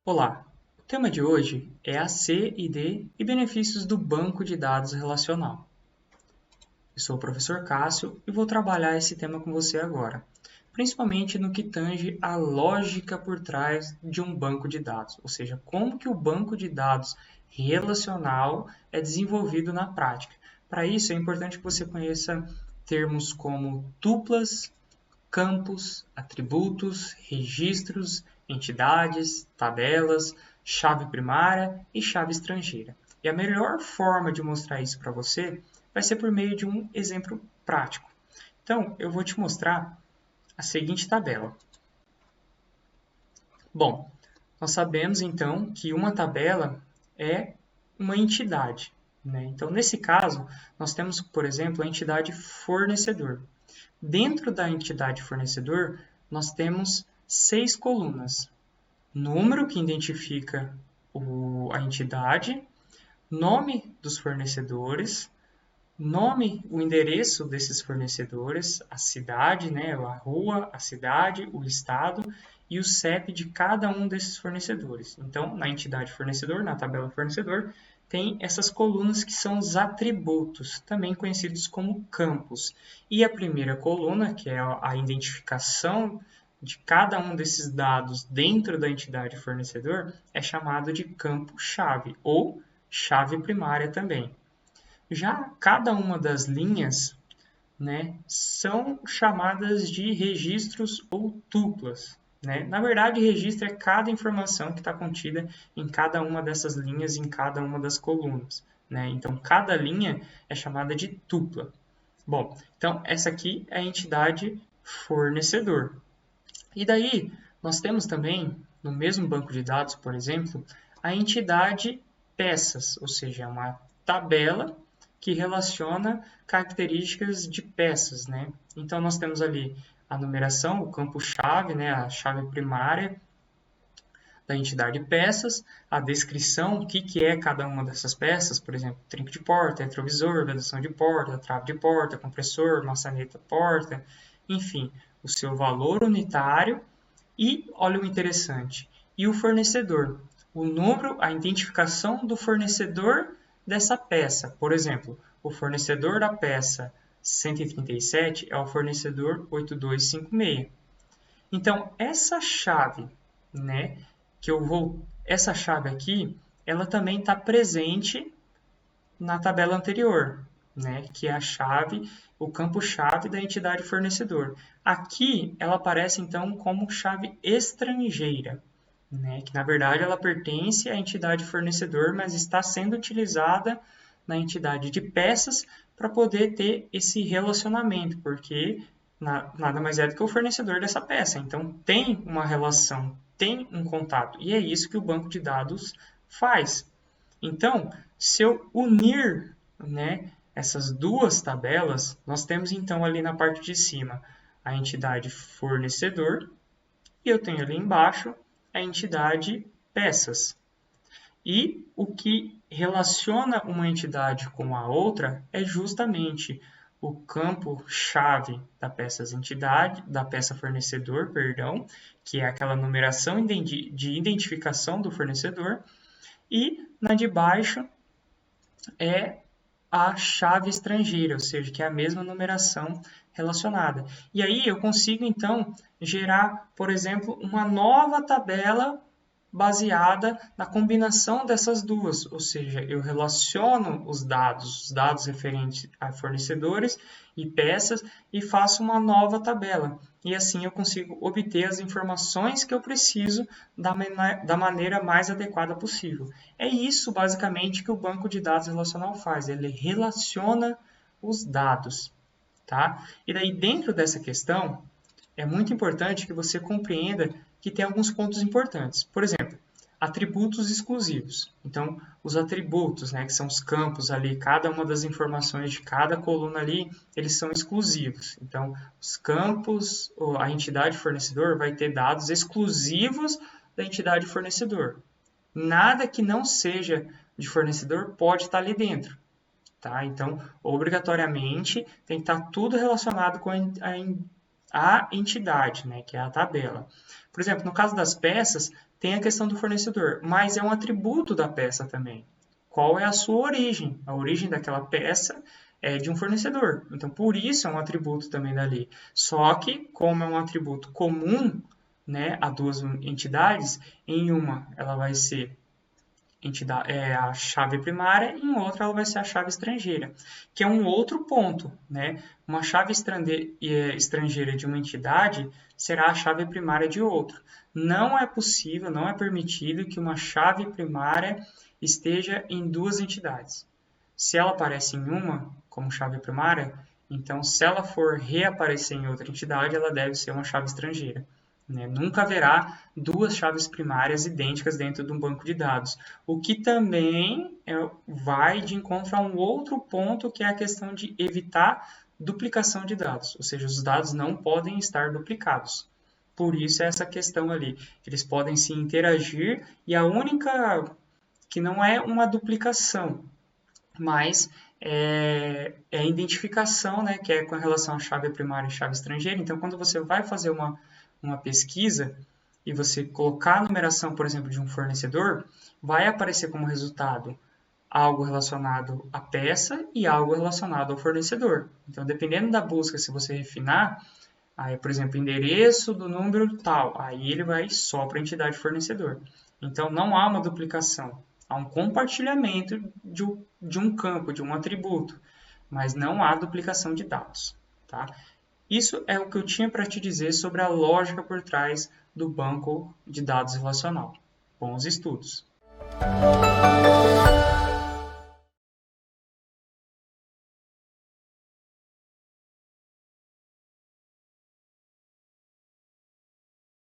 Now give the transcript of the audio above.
Olá, o tema de hoje é AC e D e benefícios do banco de dados relacional. Eu sou o professor Cássio e vou trabalhar esse tema com você agora, principalmente no que tange a lógica por trás de um banco de dados, ou seja, como que o banco de dados relacional é desenvolvido na prática. Para isso, é importante que você conheça termos como tuplas, campos, atributos, registros, entidades, tabelas, chave primária e chave estrangeira. E a melhor forma de mostrar isso para você vai ser por meio de um exemplo prático. Então, eu vou te mostrar a seguinte tabela. Bom, nós sabemos então que uma tabela é uma entidade, né? Então, nesse caso, nós temos, por exemplo, a entidade fornecedor. Dentro da entidade fornecedor, nós temos 6 colunas. Número, que identifica a entidade, nome dos fornecedores, nome, o endereço desses fornecedores, a cidade, né, a rua, a cidade, o estado e o CEP de cada um desses fornecedores. Então, na entidade fornecedor, na tabela fornecedor, tem essas colunas que são os atributos, também conhecidos como campos. E a primeira coluna, que é a identificação de cada um desses dados dentro da entidade fornecedor, é chamado de campo-chave ou chave primária também. Já cada uma das linhas, né, são chamadas de registros ou tuplas. Né? Na verdade, registro é cada informação que está contida em cada uma dessas linhas, em cada uma das colunas. Né? Então, cada linha é chamada de tupla. Bom, então essa aqui é a entidade fornecedor. E daí, nós temos também, no mesmo banco de dados, por exemplo, a entidade peças, ou seja, uma tabela que relaciona características de peças, né? Então, nós temos ali a numeração, o campo-chave, né? A chave primária da entidade peças, a descrição, o que é cada uma dessas peças, por exemplo, trinco de porta, retrovisor, vedação de porta, trave de porta, compressor, maçaneta porta, enfim, o seu valor unitário e, olha o interessante, e o fornecedor, o número, a identificação do fornecedor dessa peça. Por exemplo, o fornecedor da peça 137 é o fornecedor 8256. Então, essa chave, né, essa chave aqui, ela também está presente na tabela anterior, né, que é a chave, o campo-chave da entidade fornecedor. Aqui, ela aparece, então, como chave estrangeira, né, que, na verdade, ela pertence à entidade fornecedor, mas está sendo utilizada na entidade de peças para poder ter esse relacionamento, porque nada mais é do que o fornecedor dessa peça. Então, tem uma relação, tem um contato, e é isso que o banco de dados faz. Então, se eu unir, né, essas duas tabelas, nós temos então ali na parte de cima a entidade fornecedor e eu tenho ali embaixo a entidade peças. E o que relaciona uma entidade com a outra é justamente o campo-chave da peça fornecedor, perdão, que é aquela numeração de identificação do fornecedor, e na de baixo é a chave estrangeira, ou seja, que é a mesma numeração relacionada. E aí eu consigo, então, gerar, por exemplo, uma nova tabela baseada na combinação dessas duas, ou seja, eu relaciono os dados referentes a fornecedores e peças e faço uma nova tabela. E assim eu consigo obter as informações que eu preciso da maneira mais adequada possível. É isso, basicamente, que o banco de dados relacional faz, ele relaciona os dados. Tá? E daí, dentro dessa questão, é muito importante que você compreenda que tem alguns pontos importantes. Por exemplo, atributos exclusivos. Então, os atributos, né, que são os campos ali, cada uma das informações de cada coluna ali, eles são exclusivos. Então, os campos, a entidade fornecedor vai ter dados exclusivos da entidade fornecedor. Nada que não seja de fornecedor pode estar ali dentro. Tá? Então, obrigatoriamente, tem que estar tudo relacionado com a entidade, né, que é a tabela. Por exemplo, no caso das peças, tem a questão do fornecedor, mas é um atributo da peça também. Qual é a sua origem? A origem daquela peça é de um fornecedor. Então, por isso é um atributo também da lei. Só que, como é um atributo comum, né, a duas entidades, em uma ela vai ser a chave primária e em outra ela vai ser a chave estrangeira, que é um outro ponto, né? Uma chave estrangeira de uma entidade será a chave primária de outra. Não é possível, não é permitido que uma chave primária esteja em duas entidades. Se ela aparece em uma como chave primária, então se ela for reaparecer em outra entidade, ela deve ser uma chave estrangeira. Né? Nunca haverá duas chaves primárias idênticas dentro de um banco de dados, o que também vai de encontro a um outro ponto, que é a questão de evitar duplicação de dados, ou seja, os dados não podem estar duplicados. Por isso essa questão ali, eles podem se interagir e a única que não é uma duplicação, mas é a identificação, né, que é com relação à chave primária e chave estrangeira. Então, quando você vai fazer uma pesquisa e você colocar a numeração, por exemplo, de um fornecedor, vai aparecer como resultado algo relacionado à peça e algo relacionado ao fornecedor. Então, dependendo da busca, se você refinar, aí, por exemplo, endereço do número tal, aí ele vai só para a entidade fornecedor. Então, não há uma duplicação. Há um compartilhamento de um campo, de um atributo, mas não há duplicação de dados. Tá? Isso é o que eu tinha para te dizer sobre a lógica por trás do banco de dados relacional. Bons estudos!